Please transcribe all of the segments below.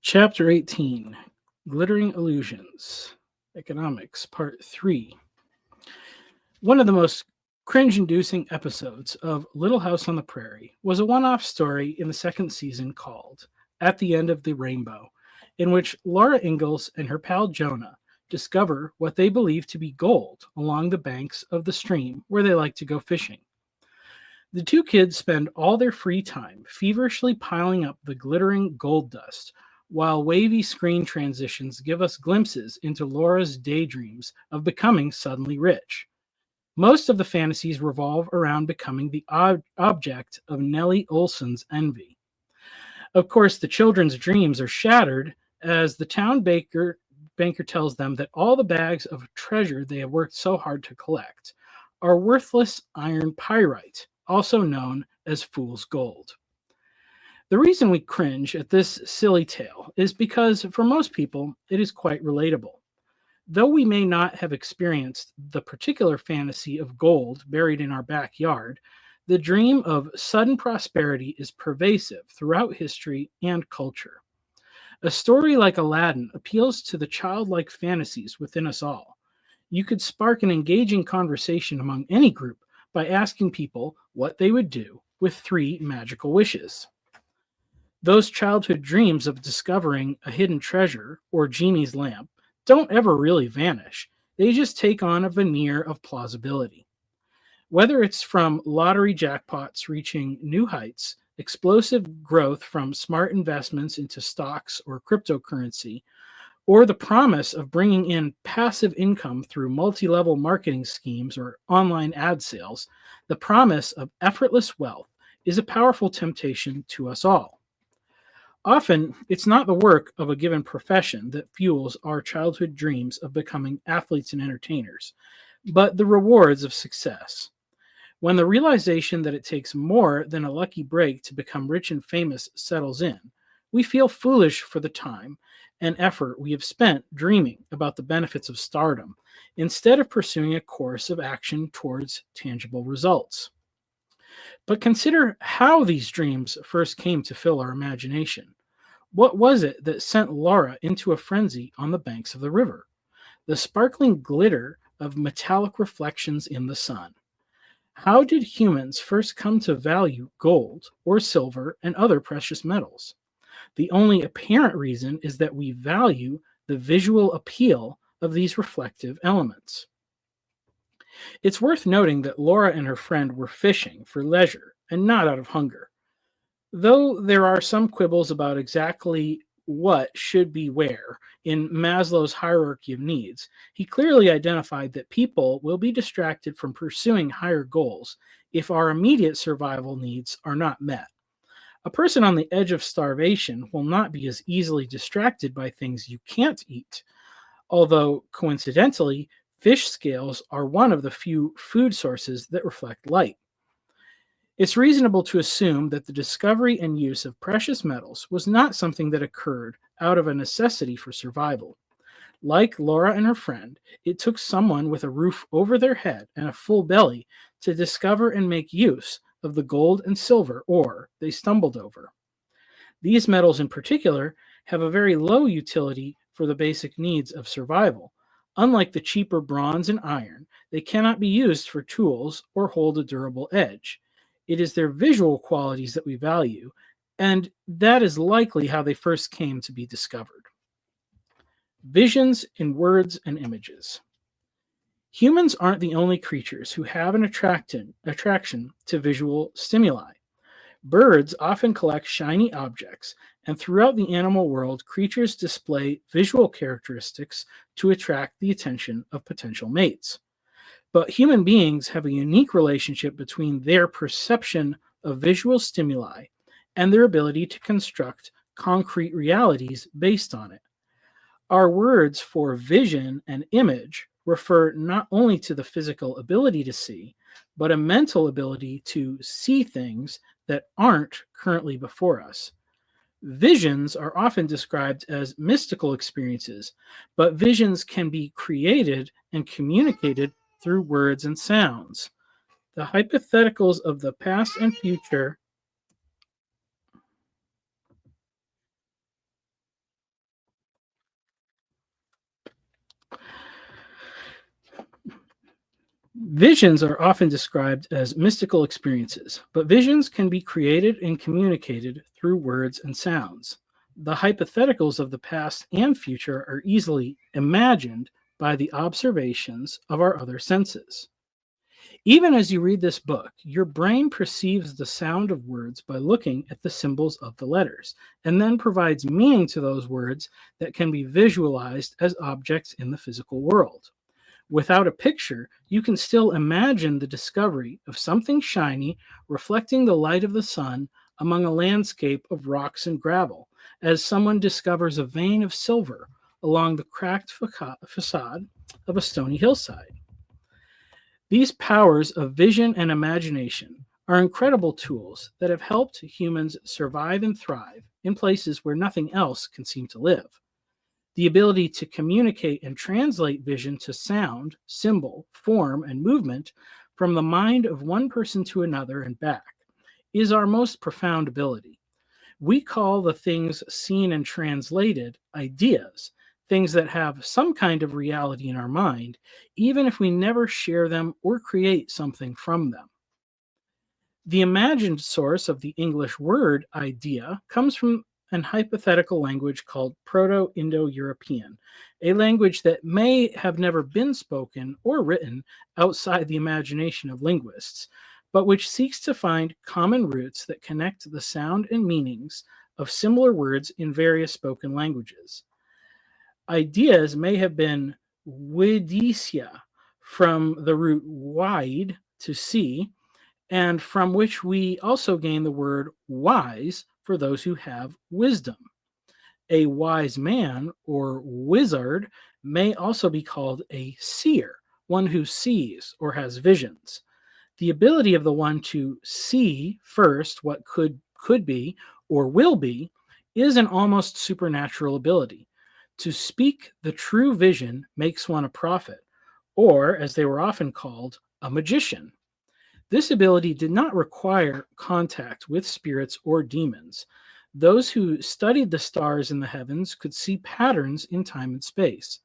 Chapter 18, Glittering Illusions, Economics, Part 3. One of the most cringe-inducing episodes of Little House on the Prairie was a one-off story in the second season called At the End of the Rainbow, in which Laura Ingalls and her pal Jonah discover what they believe to be gold along the banks of the stream where they like to go fishing. The two kids spend all their free time feverishly piling up the glittering gold dust, while wavy screen transitions give us glimpses into Laura's daydreams of becoming suddenly rich. Most of the fantasies revolve around becoming the object of Nellie Olson's envy. Of course, the children's dreams are shattered as the banker tells them that all the bags of treasure they have worked so hard to collect are worthless iron pyrite, also known as fool's gold. The reason we cringe at this silly tale is because for most people it is quite relatable. Though we may not have experienced the particular fantasy of gold buried in our backyard, the dream of sudden prosperity is pervasive throughout history and culture. A story like Aladdin appeals to the childlike fantasies within us all. You could spark an engaging conversation among any group by asking people what they would do with 3 magical wishes. Those childhood dreams of discovering a hidden treasure or genie's lamp don't ever really vanish. They just take on a veneer of plausibility. Whether it's from lottery jackpots reaching new heights, explosive growth from smart investments into stocks or cryptocurrency, or the promise of bringing in passive income through multi-level marketing schemes or online ad sales, the promise of effortless wealth is a powerful temptation to us all. Often, it's not the work of a given profession that fuels our childhood dreams of becoming athletes and entertainers, but the rewards of success. When the realization that it takes more than a lucky break to become rich and famous settles in, we feel foolish for the time and effort we have spent dreaming about the benefits of stardom, instead of pursuing a course of action towards tangible results. But consider how these dreams first came to fill our imagination. What was it that sent Laura into a frenzy on the banks of the river? The sparkling glitter of metallic reflections in the sun. How did humans first come to value gold or silver and other precious metals? The only apparent reason is that we value the visual appeal of these reflective elements. It's worth noting that Laura and her friend were fishing for leisure and not out of hunger. Though there are some quibbles about exactly what should be where in Maslow's hierarchy of needs, he clearly identified that people will be distracted from pursuing higher goals if our immediate survival needs are not met. A person on the edge of starvation will not be as easily distracted by things you can't eat, although coincidentally, fish scales are one of the few food sources that reflect light. It's reasonable to assume that the discovery and use of precious metals was not something that occurred out of a necessity for survival. Like Laura and her friend, it took someone with a roof over their head and a full belly to discover and make use of the gold and silver ore they stumbled over. These metals in particular have a very low utility for the basic needs of survival. Unlike the cheaper bronze and iron, they cannot be used for tools or hold a durable edge. It is their visual qualities that we value, and that is likely how they first came to be discovered. Visions in words and images. Humans aren't the only creatures who have an attraction to visual stimuli. Birds often collect shiny objects, and throughout the animal world, creatures display visual characteristics to attract the attention of potential mates. But human beings have a unique relationship between their perception of visual stimuli and their ability to construct concrete realities based on it. Our words for vision and image refer not only to the physical ability to see, but a mental ability to see things that aren't currently before us. Visions are often described as mystical experiences, but visions can be created and communicated through words and sounds. The hypotheticals of the past and future Visions are often described as mystical experiences, but visions can be created and communicated through words and sounds. The hypotheticals of the past and future are easily imagined by the observations of our other senses. Even as you read this book, your brain perceives the sound of words by looking at the symbols of the letters, and then provides meaning to those words that can be visualized as objects in the physical world. Without a picture, you can still imagine the discovery of something shiny reflecting the light of the sun among a landscape of rocks and gravel, as someone discovers a vein of silver along the cracked facade of a stony hillside. These powers of vision and imagination are incredible tools that have helped humans survive and thrive in places where nothing else can seem to live. The ability to communicate and translate vision to sound, symbol, form, and movement from the mind of one person to another and back is our most profound ability. We call the things seen and translated ideas, things that have some kind of reality in our mind, even if we never share them or create something from them. The imagined source of the English word idea comes from an hypothetical language called Proto Indo European, a language that may have never been spoken or written outside the imagination of linguists, but which seeks to find common roots that connect the sound and meanings of similar words in various spoken languages. Ideas may have been widicia, from the root wide, to see, and from which we also gain the word wise for those who have wisdom. A wise man or wizard may also be called a seer, one who sees or has visions. The ability of the one to see first what could be or will be is an almost supernatural ability. To speak the true vision makes one a prophet, or as they were often called, a magician. This ability did not require contact with spirits or demons. Those who studied the stars in the heavens could see patterns in time and space.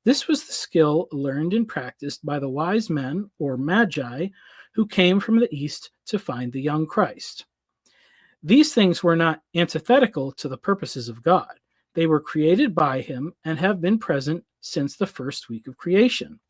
This was the skill learned and practiced by the wise men, or magi, who came from the east to find the young Christ. These things were not antithetical to the purposes of God. They were created by him and have been present since the first week of creation.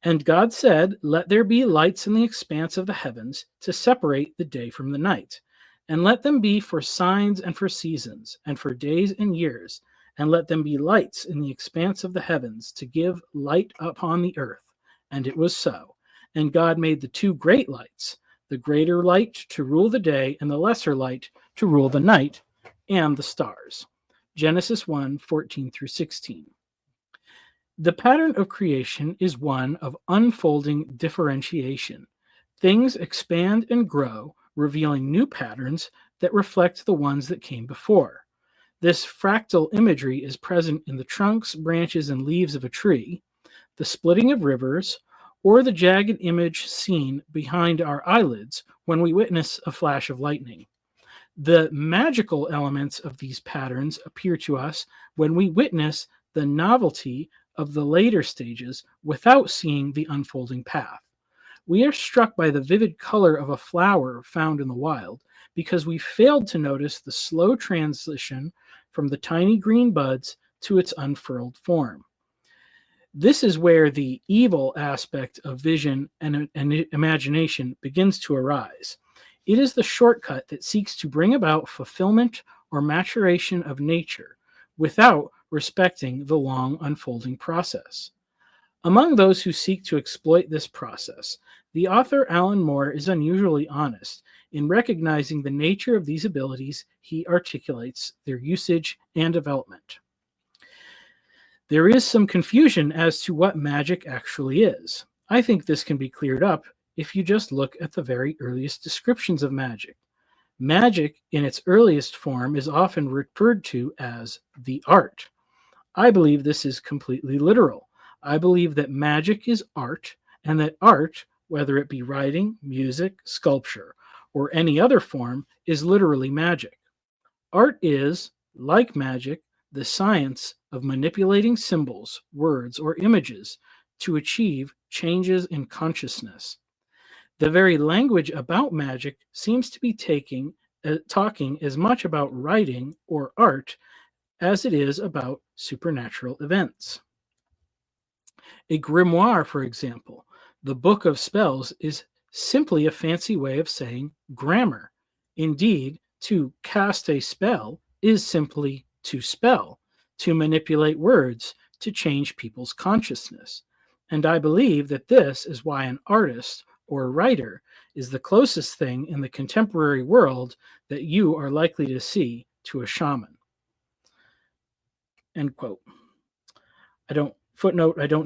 And God said, "Let there be lights in the expanse of the heavens to separate the day from the night. And let them be for signs and for seasons, and for days and years. And let them be lights in the expanse of the heavens to give light upon the earth." And it was so. And God made the two great lights, the greater light to rule the day, and the lesser light to rule the night, and the stars. Genesis 1:14 through 16. The pattern of creation is one of unfolding differentiation. Things expand and grow, revealing new patterns that reflect the ones that came before. This fractal imagery is present in the trunks, branches, and leaves of a tree, the splitting of rivers, or the jagged image seen behind our eyelids when we witness a flash of lightning. The magical elements of these patterns appear to us when we witness the novelty of the later stages without seeing the unfolding path. We are struck by the vivid color of a flower found in the wild because we failed to notice the slow transition from the tiny green buds to its unfurled form. This is where the evil aspect of vision and imagination begins to arise. It is the shortcut that seeks to bring about fulfillment or maturation of nature without respecting the long unfolding process. Among those who seek to exploit this process, the author Alan Moore is unusually honest in recognizing the nature of these abilities. He articulates their usage and development. There is some confusion as to what magic actually is. I think this can be cleared up if you just look at the very earliest descriptions of magic. Magic, in its earliest form, is often referred to as the art. I believe this is completely literal. I believe that magic is art, and that art, whether it be writing, music, sculpture, or any other form, is literally magic. Art is, like magic, the science of manipulating symbols, words, or images to achieve changes in consciousness. The very language about magic seems to be talking as much about writing or art as it is about supernatural events. A grimoire, for example, the book of spells, is simply a fancy way of saying grammar. Indeed, to cast a spell is simply to spell, to manipulate words, to change people's consciousness. And I believe that this is why an artist or writer is the closest thing in the contemporary world that you are likely to see to a shaman. End quote. I don't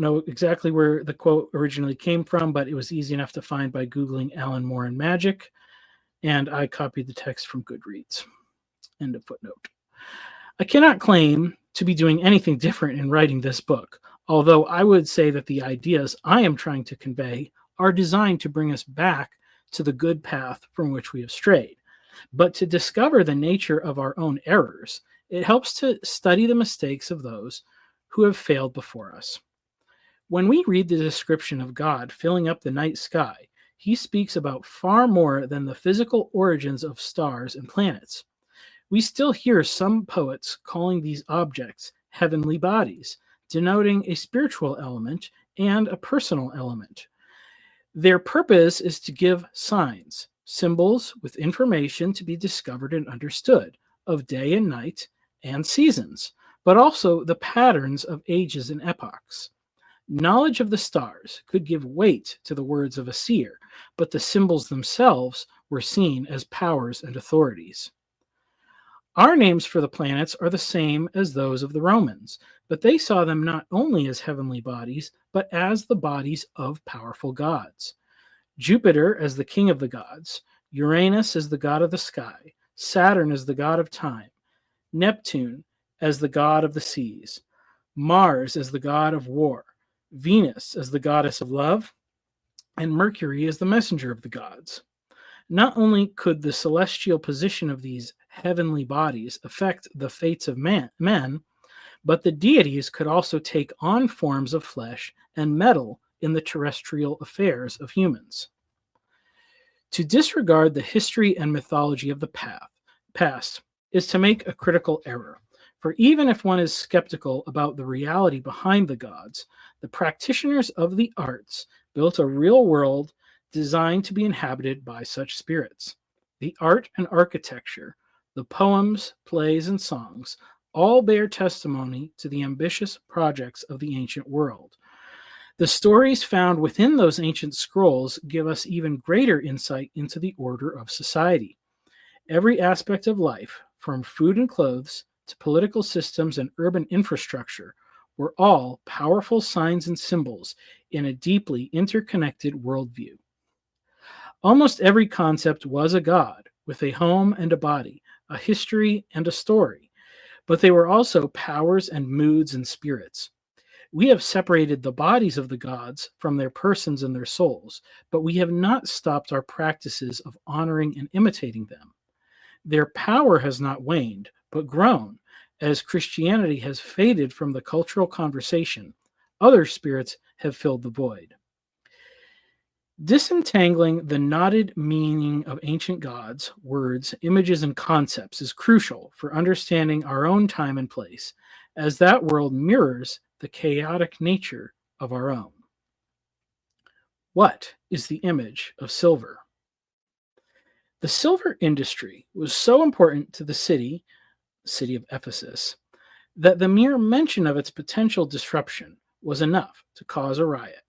know exactly where the quote originally came from, but it was easy enough to find by Googling Alan Moore and magic, and I copied the text from Goodreads. End of footnote. I cannot claim to be doing anything different in writing this book, although I would say that the ideas I am trying to convey are designed to bring us back to the good path from which we have strayed. But to discover the nature of our own errors, it helps to study the mistakes of those who have failed before us. When we read the description of God filling up the night sky, he speaks about far more than the physical origins of stars and planets. We still hear some poets calling these objects heavenly bodies, denoting a spiritual element and a personal element. Their purpose is to give signs, symbols with information to be discovered and understood, of day and night and seasons, but also the patterns of ages and epochs. Knowledge of the stars could give weight to the words of a seer, but the symbols themselves were seen as powers and authorities. Our names for the planets are the same as those of the Romans, but they saw them not only as heavenly bodies, but as the bodies of powerful gods. Jupiter as the king of the gods, Uranus as the god of the sky, Saturn as the god of time, Neptune as the god of the seas, Mars as the god of war, Venus as the goddess of love, and Mercury as the messenger of the gods. Not only could the celestial position of these heavenly bodies affect the fates of men, but the deities could also take on forms of flesh and meddle in the terrestrial affairs of humans. To disregard the history and mythology of the past is to make a critical error. For even if one is skeptical about the reality behind the gods, the practitioners of the arts built a real world designed to be inhabited by such spirits. The art and architecture, the poems, plays, and songs all bear testimony to the ambitious projects of the ancient world. The stories found within those ancient scrolls give us even greater insight into the order of society. Every aspect of life, from food and clothes to political systems and urban infrastructure, were all powerful signs and symbols in a deeply interconnected worldview. Almost every concept was a god, with a home and a body, a history and a story, but they were also powers and moods and spirits. We have separated the bodies of the gods from their persons and their souls, but we have not stopped our practices of honoring and imitating them. Their power has not waned, but grown. As Christianity has faded from the cultural conversation, other spirits have filled the void. Disentangling the knotted meaning of ancient gods, words, images, and concepts is crucial for understanding our own time and place, as that world mirrors the chaotic nature of our own. What is the image of silver? The silver industry was so important to the city of Ephesus, that the mere mention of its potential disruption was enough to cause a riot.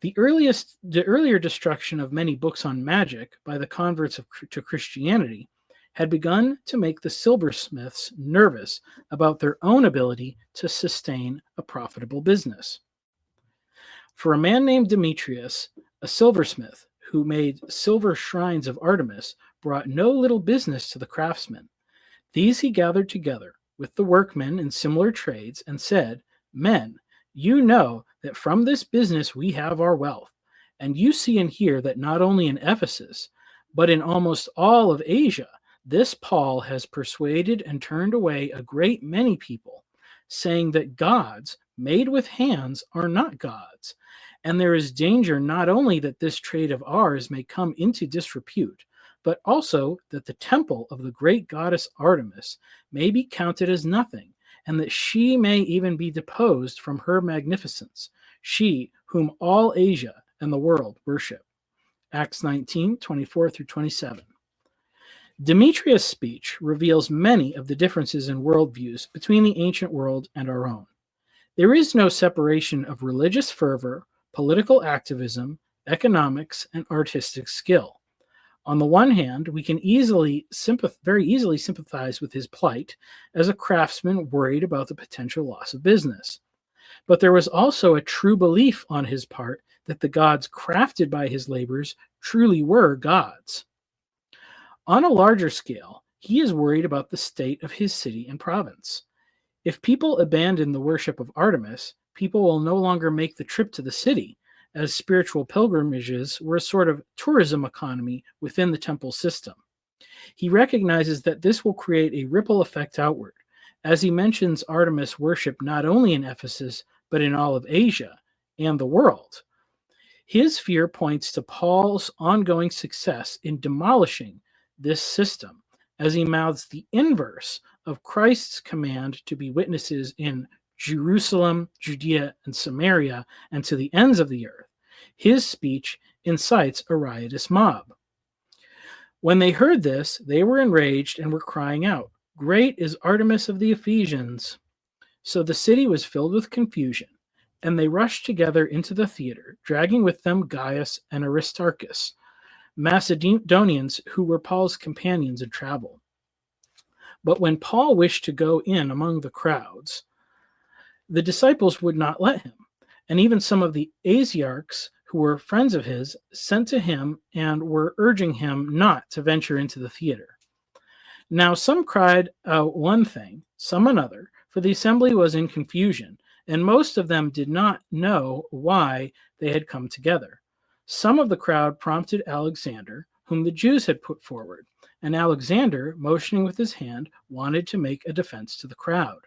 The earlier destruction of many books on magic by the converts to Christianity had begun to make the silversmiths nervous about their own ability to sustain a profitable business. For a man named Demetrius, a silversmith who made silver shrines of Artemis, brought no little business to the craftsmen. These he gathered together with the workmen in similar trades and said, "Men, you know that from this business we have our wealth, and you see and hear that not only in Ephesus, but in almost all of Asia, this Paul has persuaded and turned away a great many people, saying that gods made with hands are not gods, and there is danger not only that this trade of ours may come into disrepute, but also that the temple of the great goddess Artemis may be counted as nothing, and that she may even be deposed from her magnificence, she whom all Asia and the world worship. Acts 19:24 through 27. Demetrius' speech reveals many of the differences in worldviews between the ancient world and our own. There is no separation of religious fervor, political activism, economics, and artistic skill. On the one hand, we can very easily sympathize with his plight as a craftsman worried about the potential loss of business. But there was also a true belief on his part that the gods crafted by his labors truly were gods. On a larger scale, he is worried about the state of his city and province. If people abandon the worship of Artemis, people will no longer make the trip to the city, as spiritual pilgrimages were a sort of tourism economy within the temple system. He recognizes that this will create a ripple effect outward, as he mentions Artemis worship not only in Ephesus, but in all of Asia and the world. His fear points to Paul's ongoing success in demolishing this system, as he mouths the inverse of Christ's command to be witnesses in Jerusalem, Judea, and Samaria, and to the ends of the earth. His speech incites a riotous mob. When they heard this, they were enraged and were crying out, "Great is Artemis of the Ephesians!" So the city was filled with confusion, and they rushed together into the theater, dragging with them Gaius and Aristarchus, Macedonians who were Paul's companions in travel. But when Paul wished to go in among the crowds, the disciples would not let him, and even some of the Asiarchs, who were friends of his, sent to him and were urging him not to venture into the theater. Now some cried out one thing, some another, for the assembly was in confusion, and most of them did not know why they had come together. Some of the crowd prompted Alexander, whom the Jews had put forward, and Alexander, motioning with his hand, wanted to make a defense to the crowd.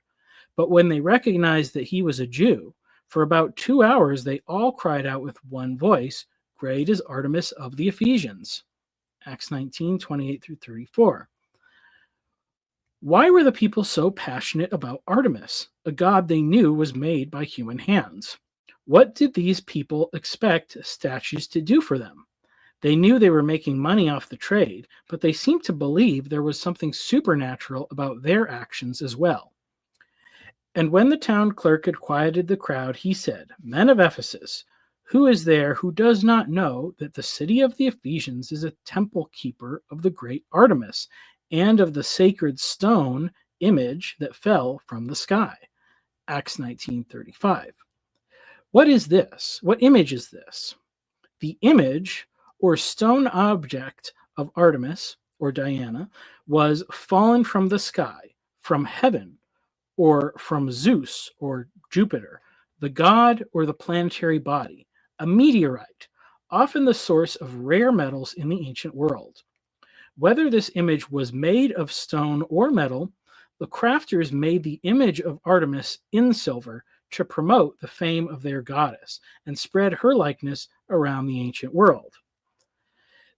But when they recognized that he was a Jew, for about 2 hours they all cried out with one voice, "Great is Artemis of the Ephesians." Acts 19:28 through 34. Why were the people so passionate about Artemis, a god they knew was made by human hands? What did these people expect statues to do for them? They knew they were making money off the trade, but they seemed to believe there was something supernatural about their actions as well. And when the town clerk had quieted the crowd, he said, "Men of Ephesus, who is there who does not know that the city of the Ephesians is a temple keeper of the great Artemis and of the sacred stone image that fell from the sky?" Acts 19:35. What is this? What image is this? The image or stone object of Artemis or Diana was fallen from the sky, from heaven, or from Zeus or Jupiter, the god or the planetary body, a meteorite, often the source of rare metals in the ancient world. Whether this image was made of stone or metal, the crafters made the image of Artemis in silver to promote the fame of their goddess and spread her likeness around the ancient world.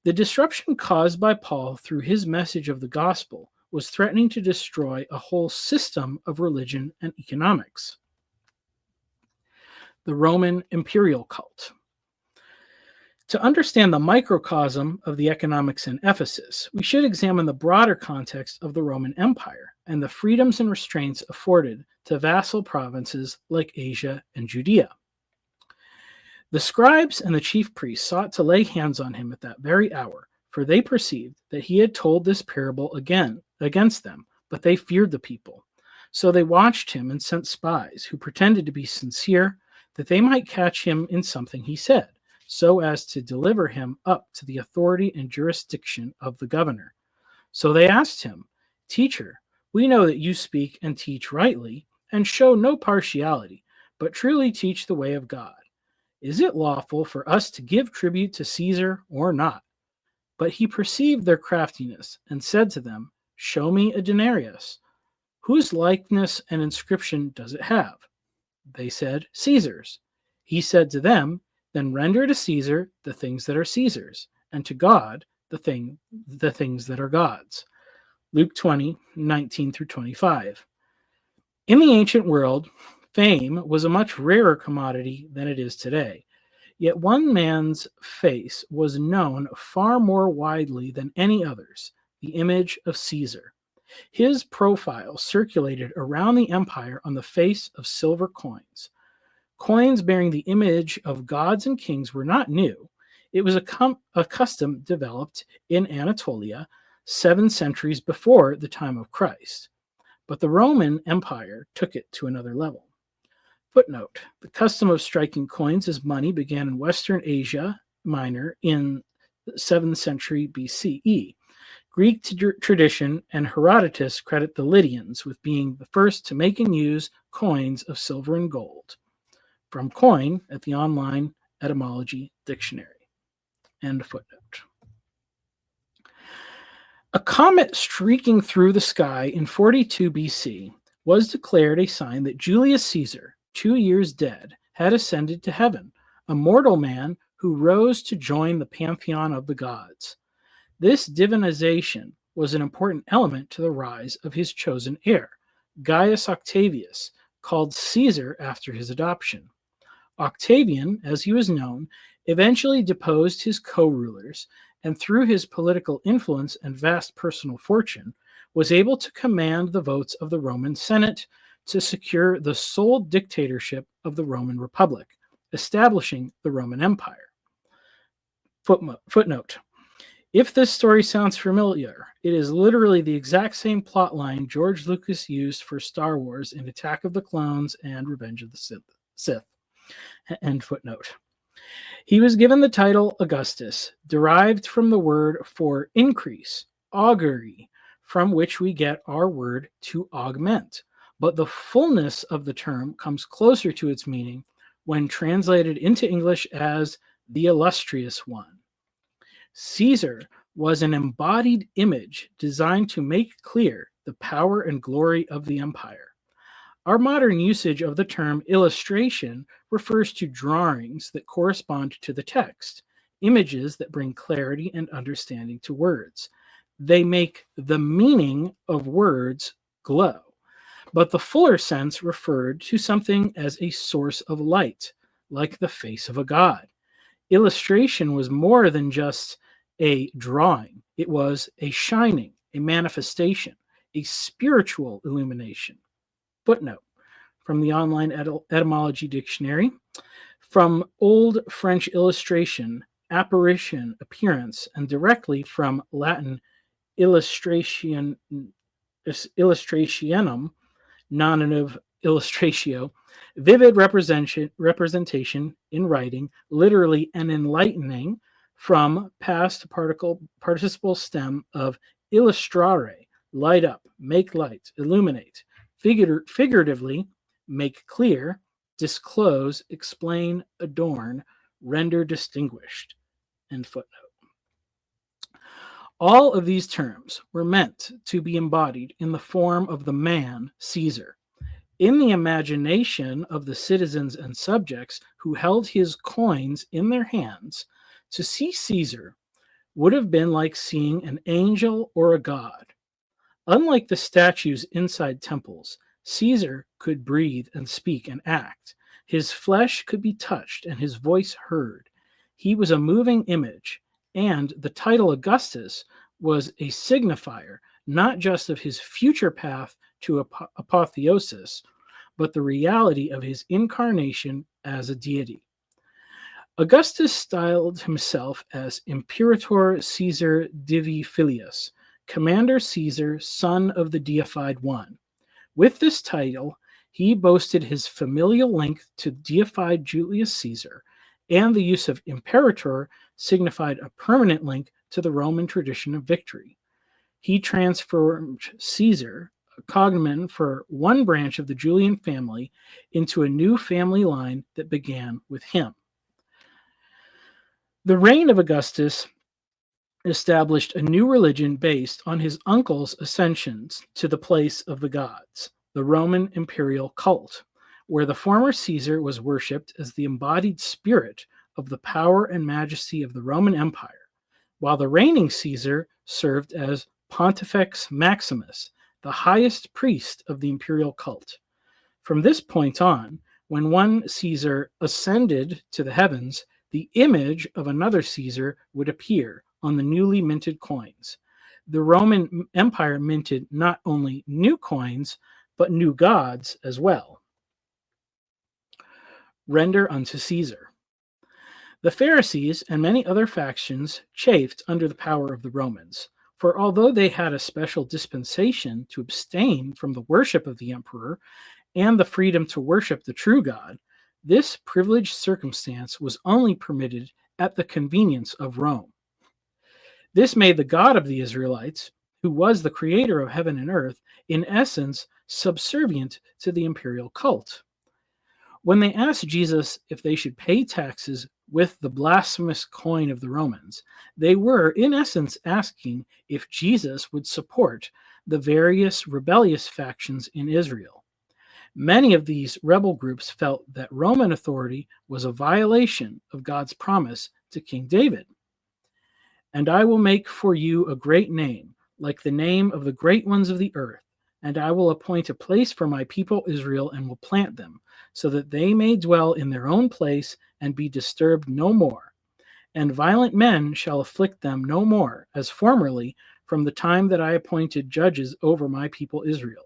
The disruption caused by Paul through his message of the gospel was threatening to destroy a whole system of religion and economics. The Roman imperial cult. To understand the microcosm of the economics in Ephesus, we should examine the broader context of the Roman Empire and the freedoms and restraints afforded to vassal provinces like Asia and Judea. The scribes and the chief priests sought to lay hands on him at that very hour, for they perceived that he had told this parable again against them, but they feared the people. So they watched him and sent spies who pretended to be sincere, that they might catch him in something he said, so as to deliver him up to the authority and jurisdiction of the governor. So they asked him, "Teacher, we know that you speak and teach rightly, and show no partiality, but truly teach the way of God. Is it lawful for us to give tribute to Caesar or not?" But he perceived their craftiness and said to them, "Show me a denarius. Whose likeness and inscription does it have?" They said, Caesar's. He said to them, Then render to Caesar the things that are Caesar's, and to God the things that are God's. Luke 20:19 through 25. In the ancient world, fame was a much rarer commodity than it is today. Yet one man's face was known far more widely than any other's, the image of Caesar. His profile circulated around the empire on the face of silver coins. Coins bearing the image of gods and kings were not new. It was a custom developed in Anatolia 7 centuries before the time of Christ. But the Roman Empire took it to another level. Footnote: the custom of striking coins as money began in Western Asia Minor in the 7th century BCE. Greek tradition and Herodotus credit the Lydians with being the first to make and use coins of silver and gold. From Coin at the online etymology dictionary. End footnote. A comet streaking through the sky in 42 BC was declared a sign that Julius Caesar, 2 years dead, had ascended to heaven, a mortal man who rose to join the pantheon of the gods. This divinization was an important element to the rise of his chosen heir, Gaius Octavius, called Caesar after his adoption. Octavian, as he was known, eventually deposed his co-rulers, and through his political influence and vast personal fortune, was able to command the votes of the Roman Senate to secure the sole dictatorship of the Roman Republic, establishing the Roman Empire. Footnote: if this story sounds familiar, it is literally the exact same plotline George Lucas used for Star Wars in Attack of the Clones and Revenge of the Sith. End footnote. He was given the title Augustus, derived from the word for increase, augury, from which we get our word to augment. But the fullness of the term comes closer to its meaning when translated into English as the illustrious one. Caesar was an embodied image designed to make clear the power and glory of the empire. Our modern usage of the term illustration refers to drawings that correspond to the text, images that bring clarity and understanding to words. They make the meaning of words glow. But the fuller sense referred to something as a source of light, like the face of a god. Illustration was more than just a drawing. It was a shining, a manifestation, a spiritual illumination. Footnote from the online etymology dictionary. From Old French illustration, apparition, appearance, and directly from Latin illustrationum, nominative illustratio, vivid representation in writing, literally an enlightening, from past participle stem of illustrare, light up, make light, illuminate, figuratively, make clear, disclose, explain, adorn, render distinguished. End footnote. All of these terms were meant to be embodied in the form of the man, Caesar. In the imagination of the citizens and subjects who held his coins in their hands, to see Caesar would have been like seeing an angel or a god. Unlike the statues inside temples, Caesar could breathe and speak and act. His flesh could be touched and his voice heard. He was a moving image, and the title Augustus was a signifier not just of his future path to apotheosis, but the reality of his incarnation as a deity. Augustus styled himself as Imperator Caesar Divi Filius, Commander Caesar, son of the deified one. With this title, he boasted his familial link to deified Julius Caesar, and the use of Imperator signified a permanent link to the Roman tradition of victory. He transformed Caesar, a cognomen for one branch of the Julian family, into a new family line that began with him. The reign of Augustus established a new religion based on his uncle's ascensions to the place of the gods, the Roman imperial cult. where the former Caesar was worshipped as the embodied spirit of the power and majesty of the Roman Empire, while the reigning Caesar served as Pontifex Maximus, the highest priest of the imperial cult. From this point on, when one Caesar ascended to the heavens, the image of another Caesar would appear on the newly minted coins. The Roman Empire minted not only new coins, but new gods as well. Render unto Caesar. The Pharisees and many other factions chafed under the power of the Romans, for although they had a special dispensation to abstain from the worship of the emperor and the freedom to worship the true God, this privileged circumstance was only permitted at the convenience of Rome. This made the God of the Israelites, who was the creator of heaven and earth, in essence subservient to the imperial cult. When they asked Jesus if they should pay taxes with the blasphemous coin of the Romans, they were, in essence, asking if Jesus would support the various rebellious factions in Israel. Many of these rebel groups felt that Roman authority was a violation of God's promise to King David. And I will make for you a great name, like the name of the great ones of the earth, and I will appoint a place for my people Israel and will plant them, so that they may dwell in their own place and be disturbed no more. And violent men shall afflict them no more, as formerly, from the time that I appointed judges over my people Israel.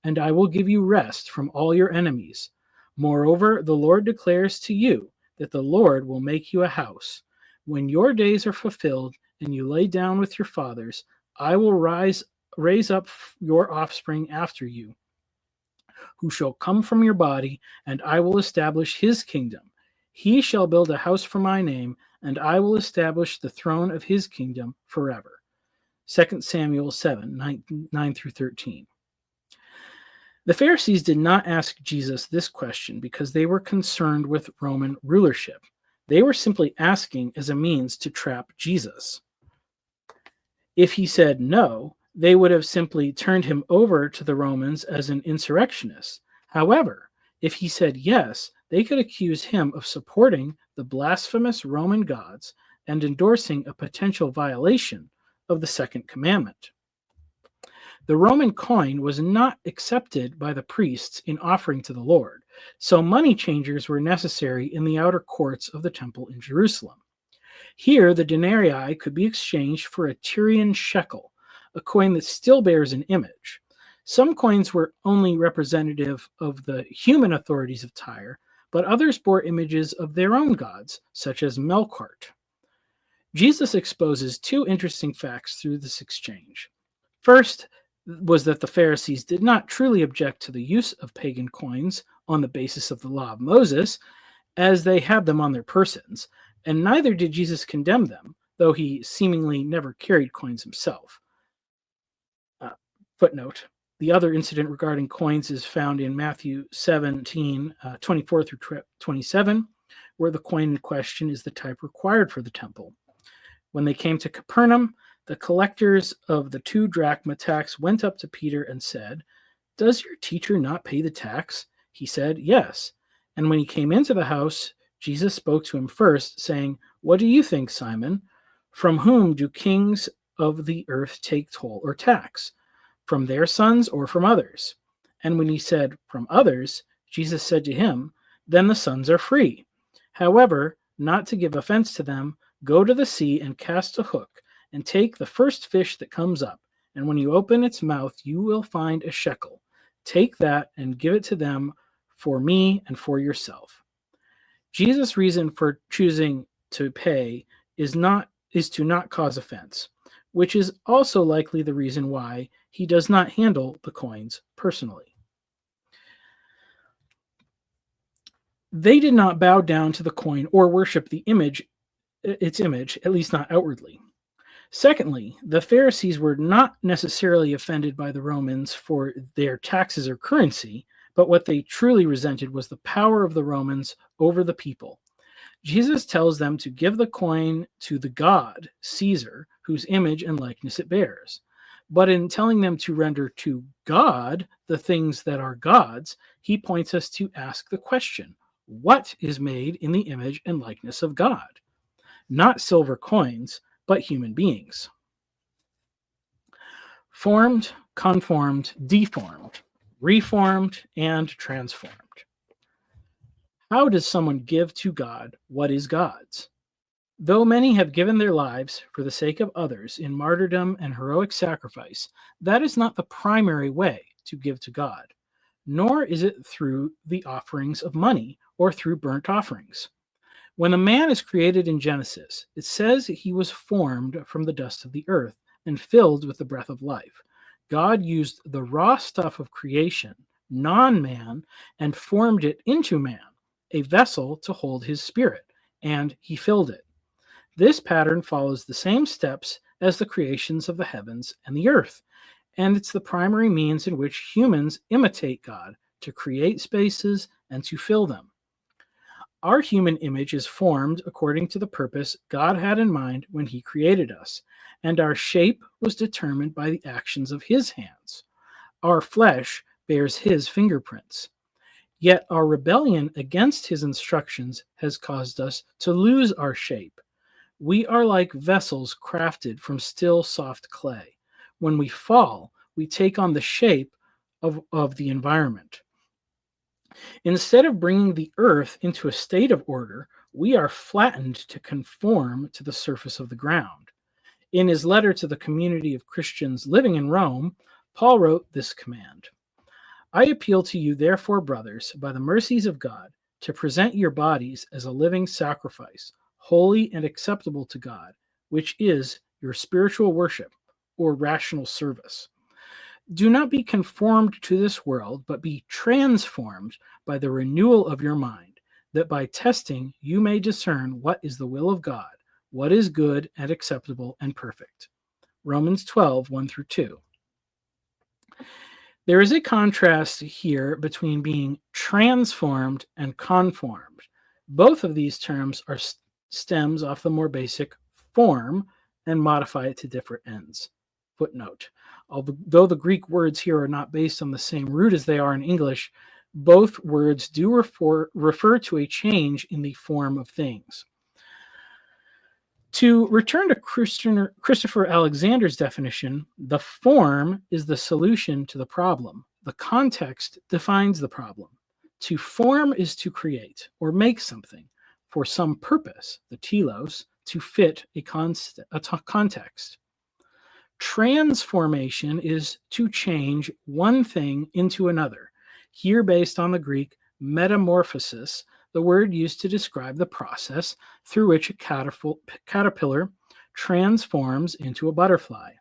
And I will give you rest from all your enemies. Moreover, the Lord declares to you that the Lord will make you a house. When your days are fulfilled and you lay down with your fathers, I will raise up your offspring after you, who shall come from your body, and I will establish his kingdom. He shall build a house for my name, and I will establish the throne of his kingdom forever. 2 Samuel 7, 9 through 13. The Pharisees did not ask Jesus this question because they were concerned with Roman rulership. They were simply asking as a means to trap Jesus. If he said no, they would have simply turned him over to the Romans as an insurrectionist. However, if he said yes, they could accuse him of supporting the blasphemous Roman gods and endorsing a potential violation of the second commandment. The Roman coin was not accepted by the priests in offering to the Lord, so money changers were necessary in the outer courts of the temple in Jerusalem. Here, the denarii could be exchanged for a Tyrian shekel, a coin that still bears an image. Some coins were only representative of the human authorities of Tyre, but others bore images of their own gods, such as Melkart. Jesus exposes two interesting facts through this exchange. First was that the Pharisees did not truly object to the use of pagan coins on the basis of the law of Moses, as they had them on their persons, and neither did Jesus condemn them, though he seemingly never carried coins himself. Footnote: the other incident regarding coins is found in Matthew 17, 24 through 27, where the coin in question is the type required for the temple. When they came to Capernaum, the collectors of the 2 drachma tax went up to Peter and said, "Does your teacher not pay the tax?" He said, "Yes." And when he came into the house, Jesus spoke to him first, saying, "What do you think, Simon? From whom do kings of the earth take toll or tax? From their sons or from others?" And when he said, "From others," Jesus said to him, "Then the sons are free. However, not to give offense to them, go to the sea and cast a hook, and take the first fish that comes up. And when you open its mouth, you will find a shekel. Take that and give it to them for me and for yourself." Jesus' reason for choosing to pay is to not cause offense, which is also likely the reason why he does not handle the coins personally. They did not bow down to the coin or worship its image, at least not outwardly. Secondly, the Pharisees were not necessarily offended by the Romans for their taxes or currency, but what they truly resented was the power of the Romans over the people. Jesus tells them to give the coin to the god, Caesar, whose image and likeness it bears. But in telling them to render to God the things that are God's, he points us to ask the question, what is made in the image and likeness of God? Not silver coins, but human beings. Formed, conformed, deformed, reformed, and transformed. How does someone give to God what is God's? Though many have given their lives for the sake of others in martyrdom and heroic sacrifice, that is not the primary way to give to God, nor is it through the offerings of money or through burnt offerings. When a man is created in Genesis, it says he was formed from the dust of the earth and filled with the breath of life. God used the raw stuff of creation, non man, and formed it into man, a vessel to hold his spirit, and he filled it. This pattern follows the same steps as the creations of the heavens and the earth, and it's the primary means in which humans imitate God to create spaces and to fill them. Our human image is formed according to the purpose God had in mind when he created us, and our shape was determined by the actions of his hands. Our flesh bears his fingerprints. Yet our rebellion against his instructions has caused us to lose our shape. We are like vessels crafted from still soft clay. When we fall, we take on the shape of the environment. Instead of bringing the earth into a state of order, we are flattened to conform to the surface of the ground. In his letter to the community of Christians living in Rome, Paul wrote this command: I appeal to you, therefore, brothers, by the mercies of God, to present your bodies as a living sacrifice, holy and acceptable to God, which is your spiritual worship or rational service. Do not be conformed to this world, but be transformed by the renewal of your mind, that by testing you may discern what is the will of God, what is good and acceptable and perfect. Romans 12, 1 through 2. There is a contrast here between being transformed and conformed. Both of these terms are stems off the more basic form and modify it to different ends. Footnote: although the Greek words here are not based on the same root as they are in English, both words do refer to a change in the form of things. To return to Christopher Alexander's definition, the form is the solution to the problem. The context defines the problem. To form is to create or make something for some purpose, the telos, to fit a context. Transformation is to change one thing into another, here based on the Greek metamorphosis, the word used to describe the process through which a caterpillar transforms into a butterfly.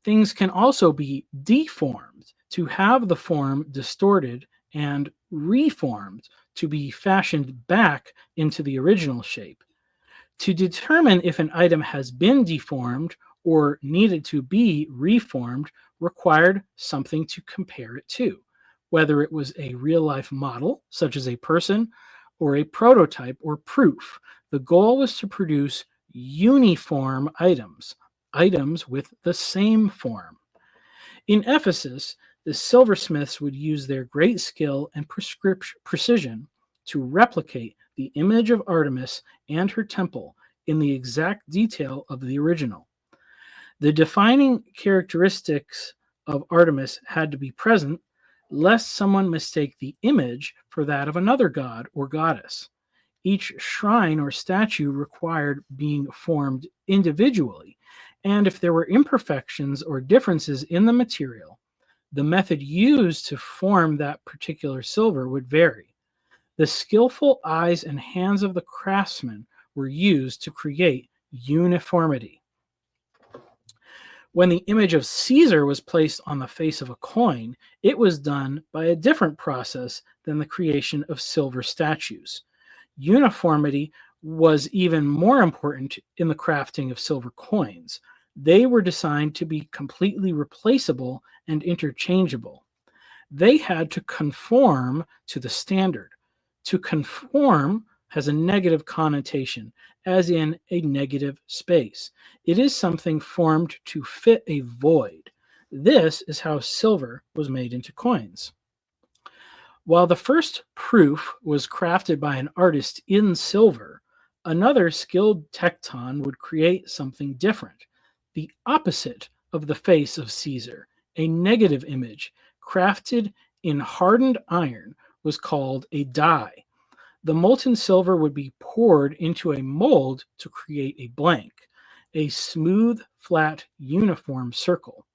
Things can also be deformed, to have the form distorted, and reformed, to be fashioned back into the original shape. To determine if an item has been deformed or needed to be reformed required something to compare it to, whether it was a real-life model, such as a person, or a prototype or proof. The goal was to produce uniform items with the same form. In Ephesus, the silversmiths would use their great skill and precision to replicate the image of Artemis and her temple in the exact detail of the original. The defining characteristics of Artemis had to be present, lest someone mistake the image for that of another god or goddess. Each shrine or statue required being formed individually, and if there were imperfections or differences in the material, the method used to form that particular silver would vary. The skillful eyes and hands of the craftsman were used to create uniformity. When the image of Caesar was placed on the face of a coin, it was done by a different process than the creation of silver statues. Uniformity was even more important in the crafting of silver coins. They were designed to be completely replaceable and interchangeable. They had to conform to the standard. To conform has a negative connotation, as in a negative space. It is something formed to fit a void. This is how silver was made into coins. While the first proof was crafted by an artist in silver, another skilled tecton would create something different, the opposite of the face of Caesar. A negative image crafted in hardened iron was called a die. The molten silver would be poured into a mold to create a blank, a smooth, flat, uniform circle.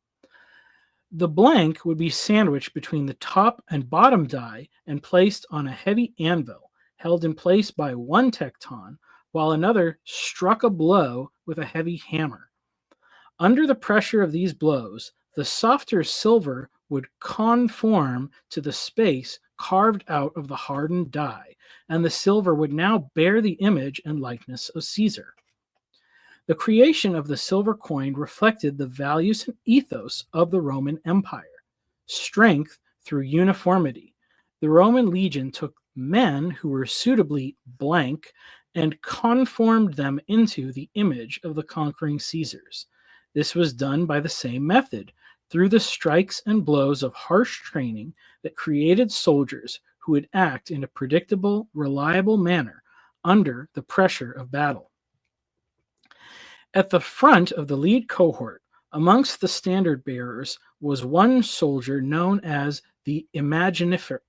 The blank would be sandwiched between the top and bottom die and placed on a heavy anvil, held in place by one tecton, while another struck a blow with a heavy hammer. Under the pressure of these blows, the softer silver would conform to the space carved out of the hardened die, and the silver would now bear the image and likeness of Caesar. The creation of the silver coin reflected the values and ethos of the Roman Empire. Strength through uniformity. The Roman legion took men who were suitably blank and conformed them into the image of the conquering Caesars. This was done by the same method, through the strikes and blows of harsh training that created soldiers who would act in a predictable, reliable manner under the pressure of battle. At the front of the lead cohort, amongst the standard bearers, was one soldier known as the Imaginifer,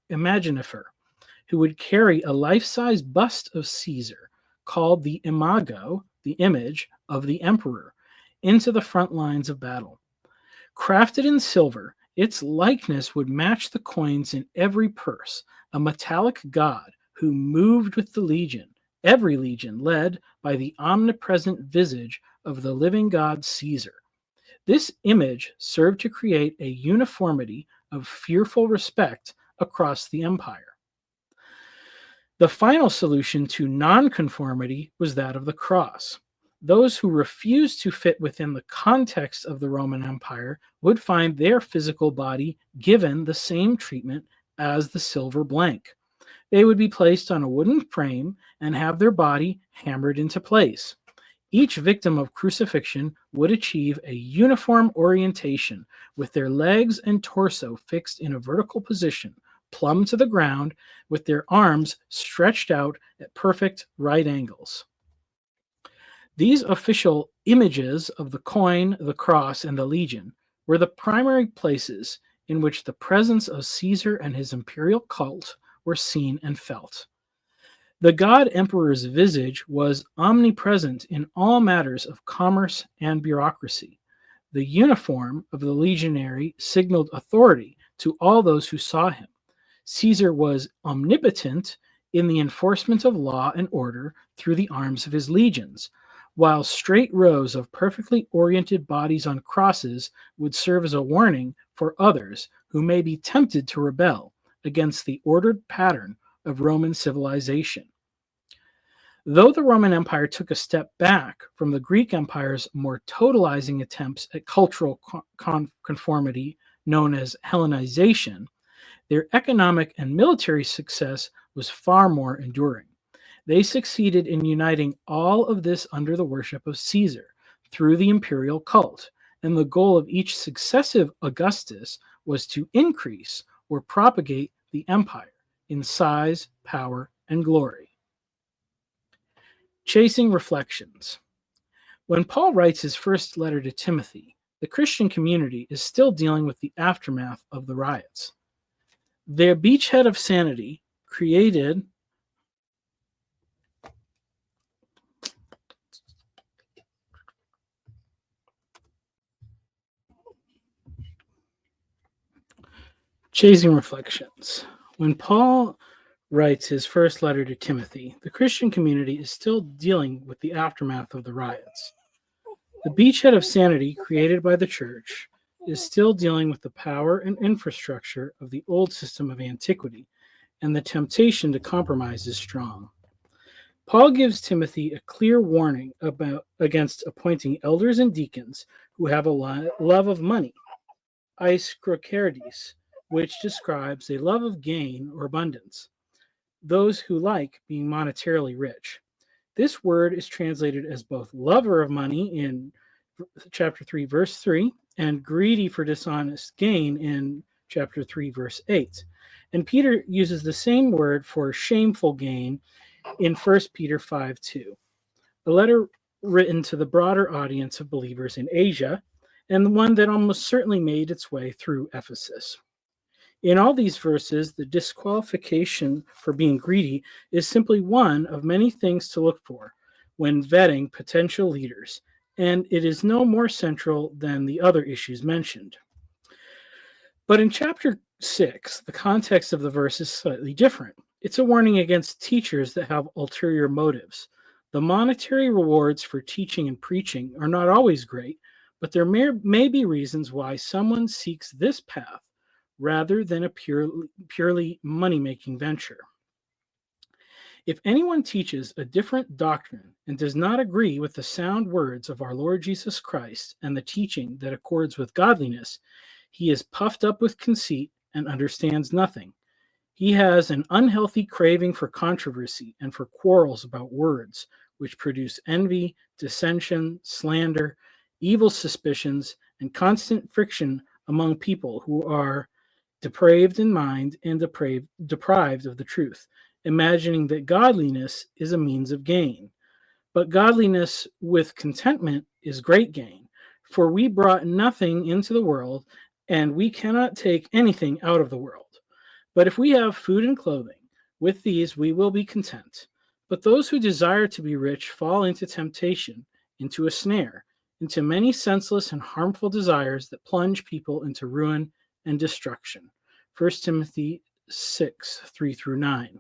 who would carry a life-size bust of Caesar, called the imago, the image of the emperor, into the front lines of battle. Crafted in silver, its likeness would match the coins in every purse, a metallic god who moved with the legion, every legion led by the omnipresent visage of the living god Caesar. This image served to create a uniformity of fearful respect across the empire. The final solution to nonconformity was that of the cross. Those who refused to fit within the context of the Roman Empire would find their physical body given the same treatment as the silver blank. They would be placed on a wooden frame and have their body hammered into place. Each victim of crucifixion would achieve a uniform orientation with their legs and torso fixed in a vertical position, plumb to the ground, with their arms stretched out at perfect right angles. These official images of the coin, the cross, and the legion were the primary places in which the presence of Caesar and his imperial cult were seen and felt. The god emperor's visage was omnipresent in all matters of commerce and bureaucracy. The uniform of the legionary signaled authority to all those who saw him. Caesar was omnipotent in the enforcement of law and order through the arms of his legions, while straight rows of perfectly oriented bodies on crosses would serve as a warning for others who may be tempted to rebel against the ordered pattern of Roman civilization. Though the Roman Empire took a step back from the Greek Empire's more totalizing attempts at cultural conformity known as Hellenization, their economic and military success was far more enduring. They succeeded in uniting all of this under the worship of Caesar through the imperial cult, and the goal of each successive Augustus was to increase or propagate the empire in size, power, and glory. Chasing reflections. When Paul writes his first letter to Timothy, the Christian community is still dealing with the aftermath of the riots. Their beachhead of sanity created Chasing reflections. When Paul writes his first letter to Timothy, the Christian community is still dealing with the aftermath of the riots. The beachhead of sanity created by the church is still dealing with the power and infrastructure of the old system of antiquity, and the temptation to compromise is strong. Paul gives Timothy a clear warning against appointing elders and deacons who have a love of money, iskrokerdes, which describes a love of gain or abundance. those who like being monetarily rich. This word is translated as both lover of money in chapter 3, verse 3, and greedy for dishonest gain in chapter 3, verse 8. And Peter uses the same word for shameful gain in 1 Peter 5, 2. A letter written to the broader audience of believers in Asia, and the one that almost certainly made its way through Ephesus. In all these verses, the disqualification for being greedy is simply one of many things to look for when vetting potential leaders, and it is no more central than the other issues mentioned. But in chapter 6, the context of the verse is slightly different. It's a warning against teachers that have ulterior motives. The monetary rewards for teaching and preaching are not always great, but there may be reasons why someone seeks this path rather than a purely money-making venture. If anyone teaches a different doctrine and does not agree with the sound words of our Lord Jesus Christ and the teaching that accords with godliness, he is puffed up with conceit and understands nothing. He has an unhealthy craving for controversy and for quarrels about words, which produce envy, dissension, slander, evil suspicions, and constant friction among people who are depraved in mind and deprived of the truth, imagining that godliness is a means of gain. But godliness with contentment is great gain, for we brought nothing into the world, and we cannot take anything out of the world. But if we have food and clothing, with these we will be content. But those who desire to be rich fall into temptation, into a snare, into many senseless and harmful desires that plunge people into ruin and destruction. 1 Timothy 6, 3 through 9.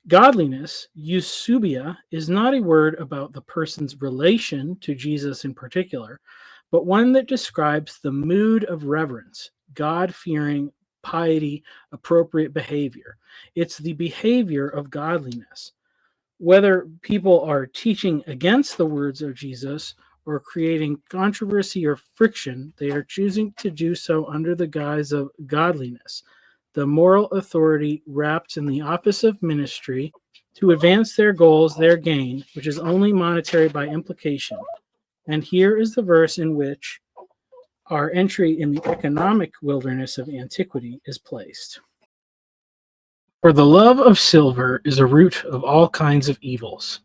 Godliness, eusebia, is not a word about the person's relation to Jesus in particular, but one that describes the mood of reverence, God-fearing, piety, appropriate behavior. It's the behavior of godliness. Whether people are teaching against the words of Jesus or creating controversy or friction, they are choosing to do so under the guise of godliness, the moral authority wrapped in the office of ministry to advance their goals, their gain, which is only monetary by implication. And here is the verse in which our entry in the economic wilderness of antiquity is placed. For the love of silver is a root of all kinds of evils.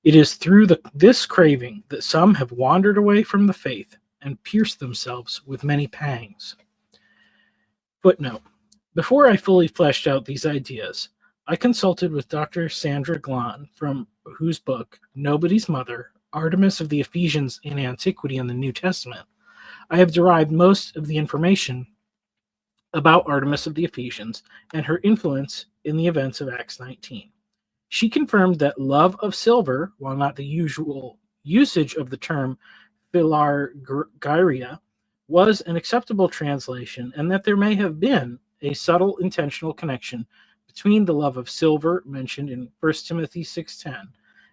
It is through this craving that some have wandered away from the faith and pierced themselves with many pangs. Footnote. Before I fully fleshed out these ideas, I consulted with Dr. Sandra Glahn, from whose book, Nobody's Mother, Artemis of the Ephesians in Antiquity and the New Testament, I have derived most of the information about Artemis of the Ephesians and her influence in the events of Acts 19. She confirmed that love of silver, while not the usual usage of the term philargyria, was an acceptable translation, and that there may have been a subtle intentional connection between the love of silver mentioned in 1 Timothy 6:10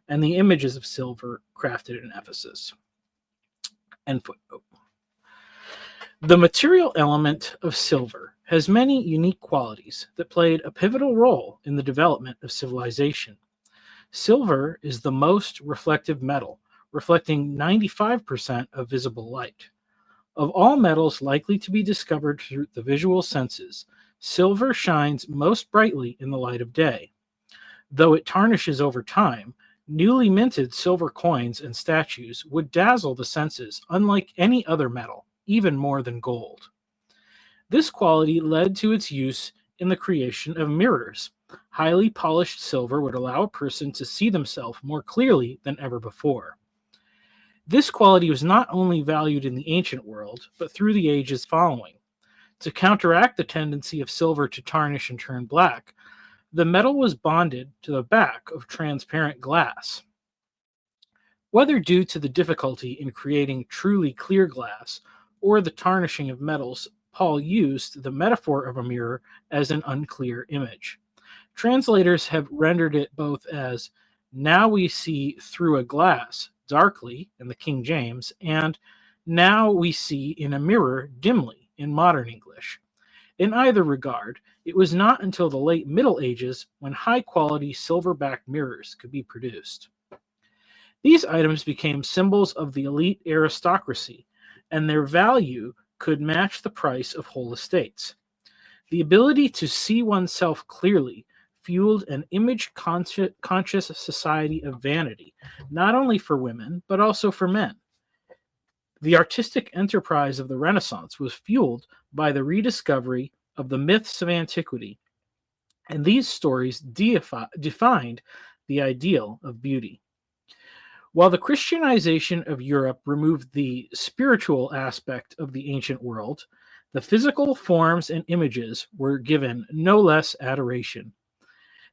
and the images of silver crafted in Ephesus. End footnote. The material element of silver has many unique qualities that played a pivotal role in the development of civilization. Silver is the most reflective metal, reflecting 95% of visible light. Of all metals likely to be discovered through the visual senses, silver shines most brightly in the light of day. Though it tarnishes over time, newly minted silver coins and statues would dazzle the senses unlike any other metal, even more than gold. This quality led to its use in the creation of mirrors. Highly polished silver would allow a person to see themselves more clearly than ever before. This quality was not only valued in the ancient world, but through the ages following. To counteract the tendency of silver to tarnish and turn black, the metal was bonded to the back of transparent glass. Whether due to the difficulty in creating truly clear glass or the tarnishing of metals, Paul used the metaphor of a mirror as an unclear image. Translators have rendered it both as "now we see through a glass darkly" in the King James, and "now we see in a mirror dimly" in modern English. In either regard, It was not until the late Middle Ages when high-quality silver-backed mirrors could be produced. These items became symbols of the elite aristocracy, and their value could match the price of whole estates. The ability to see oneself clearly fueled an image-conscious society of vanity, not only for women, but also for men. The artistic enterprise of the Renaissance was fueled by the rediscovery of the myths of antiquity, and these stories defined the ideal of beauty. While the Christianization of Europe removed the spiritual aspect of the ancient world, the physical forms and images were given no less adoration.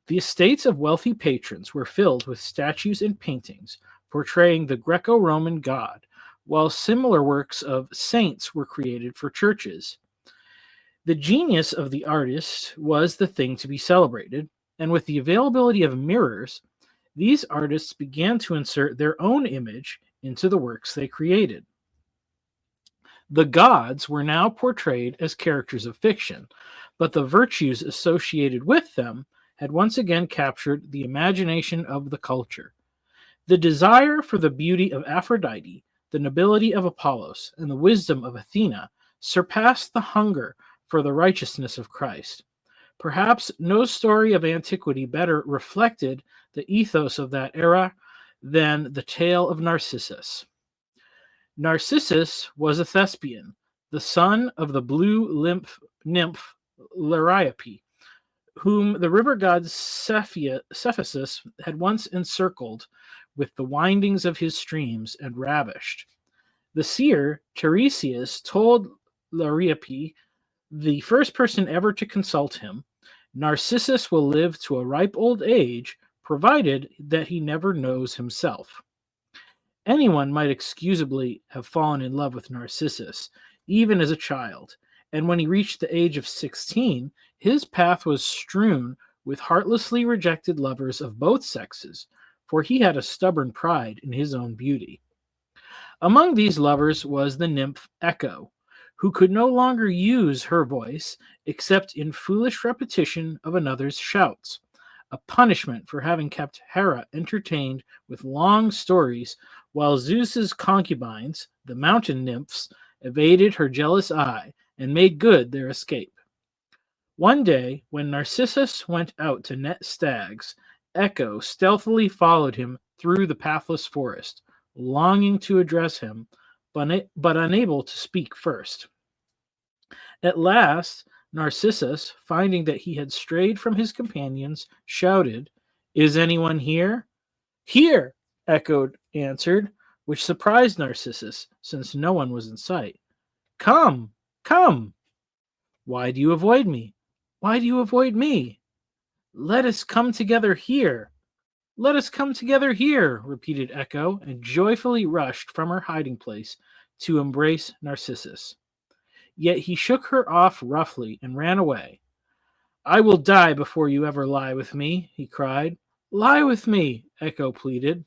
The estates of wealthy patrons were filled with statues and paintings portraying the Greco-Roman god, while similar works of saints were created for churches. The genius of the artist was the thing to be celebrated, and with the availability of mirrors, these artists began to insert their own image into the works they created. The gods were now portrayed as characters of fiction, but the virtues associated with them had once again captured the imagination of the culture. The desire for the beauty of Aphrodite, the nobility of Apollos, and the wisdom of Athena surpassed the hunger for the righteousness of Christ. Perhaps no story of antiquity better reflected the ethos of that era than the tale of Narcissus. Narcissus was a thespian, the son of the blue nymph Liriope, whom the river god Cephissus had once encircled with the windings of his streams and ravished. The seer Tiresias told Liriope, the first person ever to consult him, Narcissus will live to a ripe old age, provided that he never knows himself. Anyone might excusably have fallen in love with Narcissus, even as a child, and when he reached the age of 16, his path was strewn with heartlessly rejected lovers of both sexes, for he had a stubborn pride in his own beauty. Among these lovers was the nymph Echo, who could no longer use her voice except in foolish repetition of another's shouts, a punishment for having kept Hera entertained with long stories while Zeus's concubines, the mountain nymphs, evaded her jealous eye and made good their escape. One day, when Narcissus went out to net stags, Echo stealthily followed him through the pathless forest, longing to address him, but unable to speak first. At last, Narcissus, finding that he had strayed from his companions, shouted, "Is anyone here?" "Here," Echo answered, which surprised Narcissus, since no one was in sight. "Come, come." "Why do you avoid me? Why do you avoid me?" "Let us come together here." "Let us come together here," repeated Echo, and joyfully rushed from her hiding place to embrace Narcissus. Yet he shook her off roughly and ran away. "I will die before you ever lie with me," he cried. "Lie with me," Echo pleaded.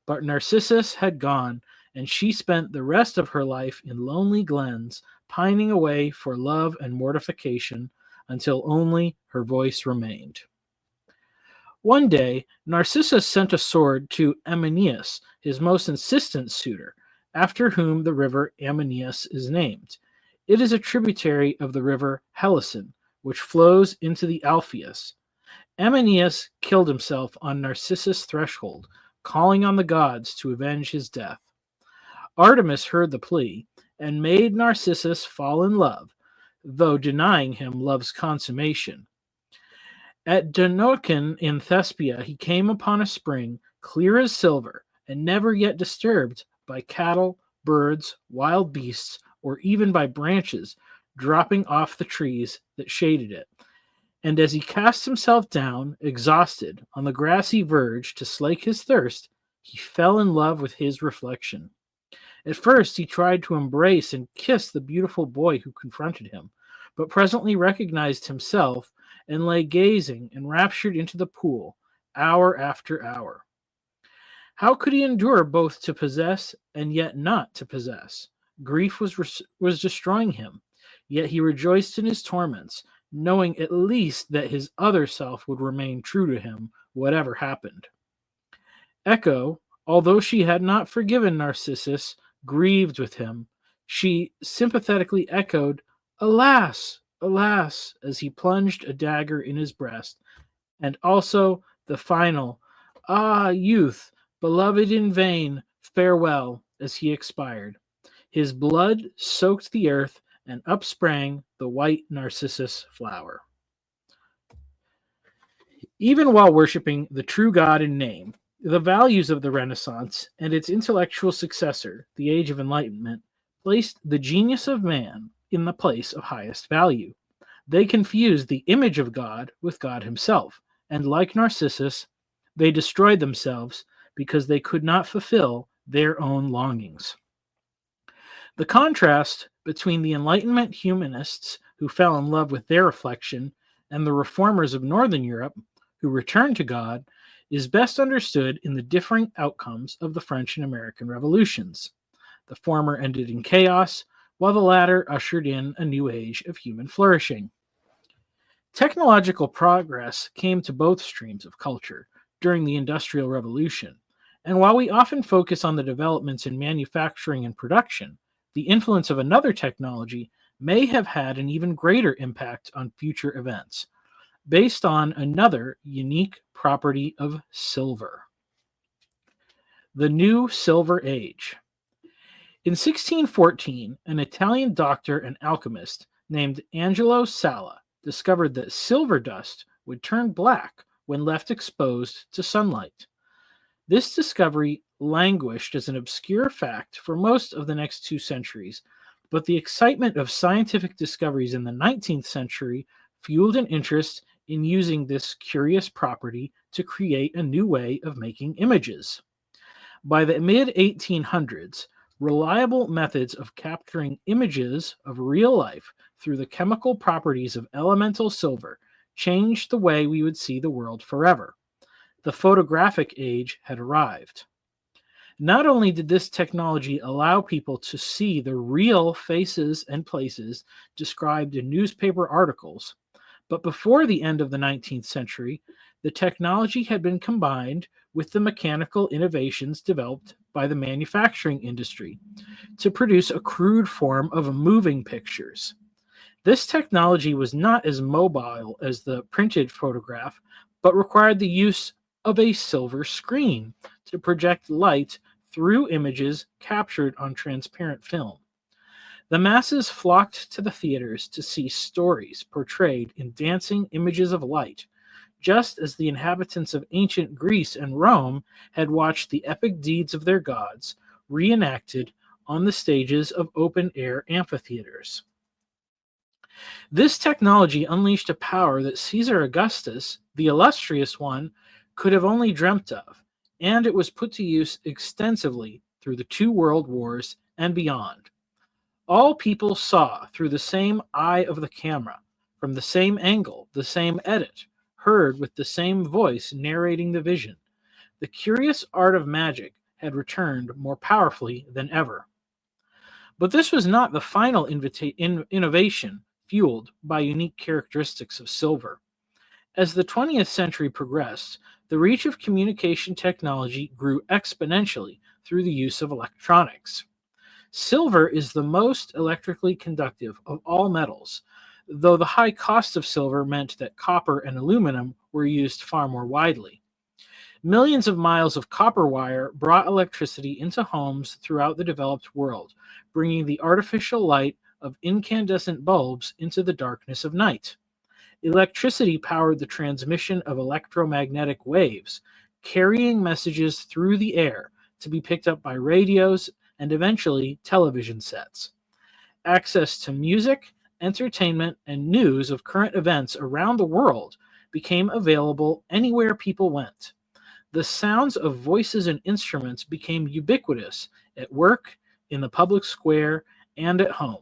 But Narcissus had gone, and she spent the rest of her life in lonely glens, pining away for love and mortification, until only her voice remained. One day, Narcissus sent a sword to Amenius, his most insistent suitor, after whom the river Amenius is named. It is a tributary of the river Helicon, which flows into the Alpheus. Amenius killed himself on Narcissus' threshold, calling on the gods to avenge his death. Artemis heard the plea and made Narcissus fall in love, though denying him love's consummation. At Dodonacon in Thespia he came upon a spring clear as silver and never yet disturbed by cattle, birds, wild beasts, or even by branches dropping off the trees that shaded it. And as he cast himself down, exhausted, on the grassy verge to slake his thirst, he fell in love with his reflection. At first he tried to embrace and kiss the beautiful boy who confronted him, but presently recognized himself and lay gazing enraptured into the pool, hour after hour. How could he endure both to possess and yet not to possess? Grief was destroying him, yet he rejoiced in his torments, knowing at least that his other self would remain true to him, whatever happened. Echo, although she had not forgiven Narcissus, grieved with him. She sympathetically echoed, "Alas, alas," as he plunged a dagger in his breast, and also the final, "Ah, youth, beloved in vain, farewell," as he expired. His blood soaked the earth, and up sprang the white narcissus flower. Even while worshiping the true God in name, the values of the Renaissance and its intellectual successor, the Age of Enlightenment, placed the genius of man in the place of highest value. They confused the image of God with God himself, and like Narcissus, they destroyed themselves because they could not fulfill their own longings. The contrast between the Enlightenment humanists who fell in love with their reflection and the reformers of Northern Europe who returned to God is best understood in the differing outcomes of the French and American revolutions. The former ended in chaos, while the latter ushered in a new age of human flourishing. Technological progress came to both streams of culture during the Industrial Revolution, and while we often focus on the developments in manufacturing and production, the influence of another technology may have had an even greater impact on future events, based on another unique property of silver. The New Silver Age. In 1614, an Italian doctor and alchemist named Angelo Sala discovered that silver dust would turn black when left exposed to sunlight. This discovery languished as an obscure fact for most of the next 2 centuries, but the excitement of scientific discoveries in the 19th century fueled an interest in using this curious property to create a new way of making images. By the mid 1800s, reliable methods of capturing images of real life through the chemical properties of elemental silver changed the way we would see the world forever. The photographic age had arrived. Not only did this technology allow people to see the real faces and places described in newspaper articles, but before the end of the 19th century, the technology had been combined with the mechanical innovations developed by the manufacturing industry to produce a crude form of moving pictures. This technology was not as mobile as the printed photograph, but required the use of a silver screen to project light through images captured on transparent film. The masses flocked to the theaters to see stories portrayed in dancing images of light, just as the inhabitants of ancient Greece and Rome had watched the epic deeds of their gods reenacted on the stages of open-air amphitheaters. This technology unleashed a power that Caesar Augustus, the illustrious one, could have only dreamt of, and it was put to use extensively through the 2 world wars and beyond. All people saw through the same eye of the camera, from the same angle, the same edit, heard with the same voice narrating the vision. The curious art of magic had returned more powerfully than ever. But this was not the final innovation fueled by unique characteristics of silver. As the 20th century progressed, the reach of communication technology grew exponentially through the use of electronics. Silver is the most electrically conductive of all metals, though the high cost of silver meant that copper and aluminum were used far more widely. Millions of miles of copper wire brought electricity into homes throughout the developed world, bringing the artificial light of incandescent bulbs into the darkness of night. Electricity powered the transmission of electromagnetic waves, carrying messages through the air to be picked up by radios and eventually television sets. Access to music, entertainment, and news of current events around the world became available anywhere people went. The sounds of voices and instruments became ubiquitous at work, in the public square, and at home.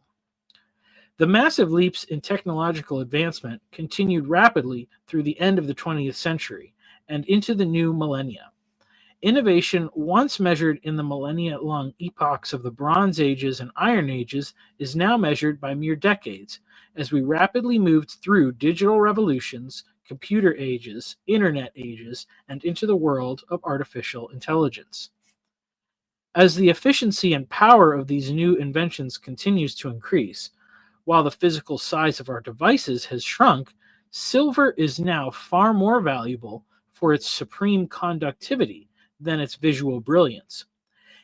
The massive leaps in technological advancement continued rapidly through the end of the 20th century and into the new millennia. Innovation, once measured in the millennia-long epochs of the Bronze Ages and Iron Ages, is now measured by mere decades, as we rapidly moved through digital revolutions, computer ages, internet ages, and into the world of artificial intelligence. As the efficiency and power of these new inventions continues to increase, while the physical size of our devices has shrunk, silver is now far more valuable for its supreme conductivity than its visual brilliance.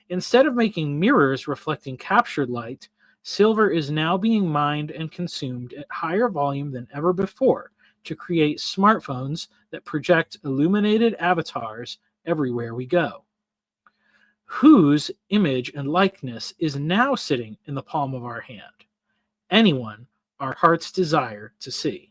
Instead of making mirrors reflecting captured light, silver is now being mined and consumed at higher volume than ever before to create smartphones that project illuminated avatars everywhere we go. Whose image and likeness is now sitting in the palm of our hand? Anyone our hearts desire to see.